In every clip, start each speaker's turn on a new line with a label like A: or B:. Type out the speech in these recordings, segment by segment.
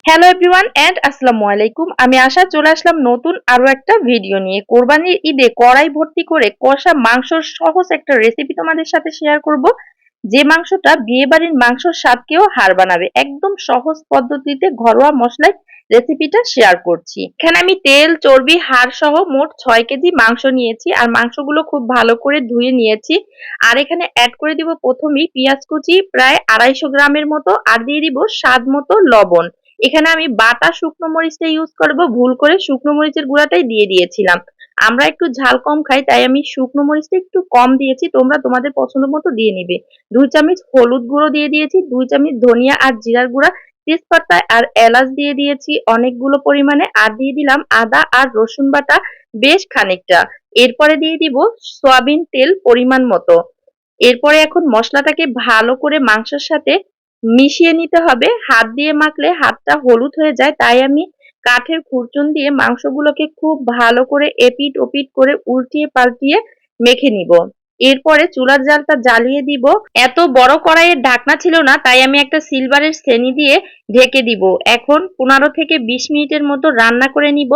A: Hello everyone and আসসালামু আলাইকুম। আমি আশা চলে আসলাম নতুন আরো একটা ভিডিও নিয়ে। কোরবানির ঈদে কড়াই ভর্তি করে কষা মাংসর সহজ একটা রেসিপি তোমাদের সাথে শেয়ার করব, যে মাংসটা বিয়েবাড়ির মাংসর স্বাদকেও হার বানাবে। একদম সহজ পদ্ধতিতে ঘরোয়া মশলায় রেসিপিটা শেয়ার করছি। এখানে আমি তেল, চর্বি, হাড় সহ মোট 6 কেজি মাংস নিয়েছি আর মাংসগুলো খুব ভালো করে ধুয়ে নিয়েছি। আর এখানে অ্যাড করে দিব প্রথমেই পেঁয়াজ কুচি প্রায় 250 গ্রামের মতো, আর দিয়ে দিব স্বাদ মতো লবণ। এখানে আমি বাটা শুকনো মরিচটা ইউজ করব, ভুল করে শুকনো মরিচের গুঁড়াটাই দিয়ে দিয়েছিলাম। আমরা একটু ঝাল কম খাই, তাই আমি শুকনো মরিচটা একটু কম দিয়েছি, তোমরা তোমাদের পছন্দ মতো দিয়ে নিবে। 2 চামচ হলুদ গুঁড়ো দিয়ে দিয়েছি, 2 চামচ ধনিয়া আর জিরার গুঁড়া, তেজপাতা আর এলাচ দিয়ে দিয়েছি অনেকগুলো পরিমাণে, আর দিয়ে দিলাম আদা আর রসুন বাটা বেশ খানিকটা। এরপরে দিয়ে দিব সয়াবিন তেল পরিমাণ মতো। এরপরে এখন মশলাটাকে ভালো করে মাংসের সাথে মিশিয়ে নিতে হবে। হাত দিয়ে মাখলে হাতটা হলুদ হয়ে যায়, তাই আমি কাঠের খুরচুন দিয়ে মাংসগুলোকে খুব ভালো করে এপিট ওপিট করে উল্টিয়ে পাল্টিয়ে মেখে নিব। এরপরে চুলার জালটা জ্বালিয়ে দিব। এত বড় কড়াইয়ের ঢাকনা ছিল না, তাই আমি একটা সিলভারের ছেনি দিয়ে ঢেকে দিব। এখন 15 থেকে 20 মিনিটের মতো রান্না করে নিব।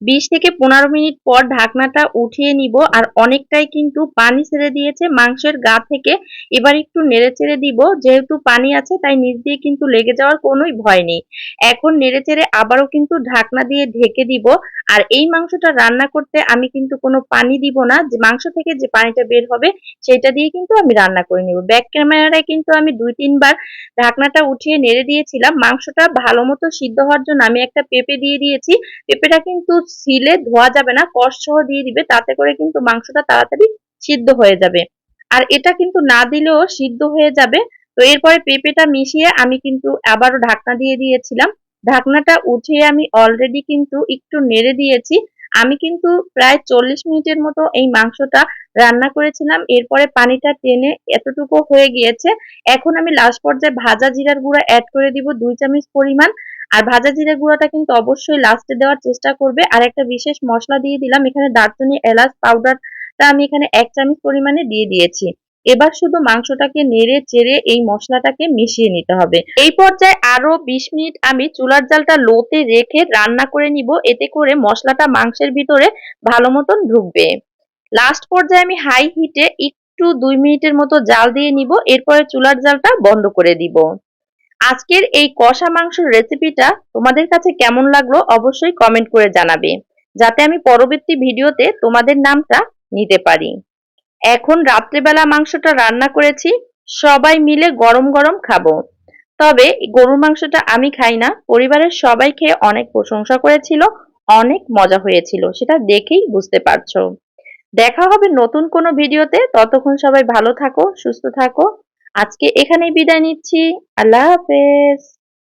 A: 20 থেকে 15 মিনিট পর ঢাকনাটা উঠিয়ে নিব, আর অনেকটাই কিন্তু পানি ছেড়ে দিয়েছে মাংসের গা থেকে। এবার একটু নেড়েচেড়ে দিব, যেহেতু পানি আছে তাই নিচ দিয়ে কিন্তু লেগে যাওয়ার কোনোই ভয় নেই। এখন নেড়েচেড়ে আবারও কিন্তু ঢাকনা দিয়ে ঢেকে দিব। আর এই মাংসটা রান্না করতে আমি কিন্তু কোনো পানি দিব না, যে মাংস থেকে যে পানিটা বের হবে সেটা দিয়ে কিন্তু আমি রান্না করে নিব। ব্যাক ক্যামেরায় কিন্তু আমি 2-3 বার ঢাকনাটা উঠিয়ে নেড়ে দিয়েছিলাম। মাংসটা ভালো মতো সিদ্ধ হওয়ার জন্য আমি একটা পেঁপে দিয়ে দিয়েছি। পেঁপেটা কিন্তু ছিলে ধোয়া যাবে না, কষ সহ দিয়ে দিবে, তাতে করে কিন্তু মাংসটা তাড়াতাড়ি সিদ্ধ হয়ে যাবে। আর এটা কিন্তু না দিলেও সিদ্ধ হয়ে যাবে। তো এরপরে পেঁপেটা মিশিয়ে আমি কিন্তু আবারও ঢাকনা দিয়ে দিয়েছিলাম। ঢাকনাটা উঠিয়ে আমি অলরেডি কিন্তু একটু নেড়ে দিয়েছি। আমি কিন্তু প্রায় 40 মিনিটের মতো এই মাংসটা রান্না করেছিলাম। এরপরে পানিটা টেনে এতটুকু হয়ে গিয়েছে। এখন আমি লাস্ট পর্যায়ে ভাজা জিরার গুঁড়া অ্যাড করে দিব 2 চামচ পরিমাণ। আর ভাজা জিরা গুঁড়াটা কিন্তু অবশ্যই লাস্টে দেওয়ার চেষ্টা করবে। আর একটা বিশেষ মশলা দিয়ে দিলাম এখানে, দারচিনি এলাচ পাউডারটা আমি এখানে 1 চামচ পরিমাণে দিয়ে দিয়েছি। এবার শুধু মাংসটাকে নেড়ে চেড়ে এই মশলাটাকে মিশিয়ে নিতে হবে। এই পর্যায়ে আরো 20 মিনিট আমি চুলার জালটা লোতে রেখে রান্না করে নিব, এতে করে মশলাটা মাংসের ভিতরে ভালো মতন ঢুকবে। লাস্ট পর্যায়ে আমি হাই হিটে একটু 2 মিনিটের মতো জাল দিয়ে নিব, এরপরে চুলার জালটা বন্ধ করে দিব। আজকের এই কষা মাংসের রেসিপিটা তোমাদের কাছে কেমন লাগলো অবশ্যই কমেন্ট করে জানাবে, যাতে আমি পরবর্তী ভিডিওতে তোমাদের নামটা নিতে পারি। এখন রাত্রেবেলা মাংসটা রান্না করেছি, সবাই মিলে গরম গরম খাবো। তবে গরুর মাংসটা আমি খাই না, পরিবারের সবাই খেয়ে অনেক প্রশংসা করেছিল, অনেক মজা হয়েছিল, সেটা দেখেই বুঝতে পারছো। দেখা হবে নতুন কোনো ভিডিওতে, ততক্ষণ সবাই ভালো থাকো, সুস্থ থাকো। আজকে এখানেই বিদায় নিচ্ছি। আল্লাহ হাফেজ।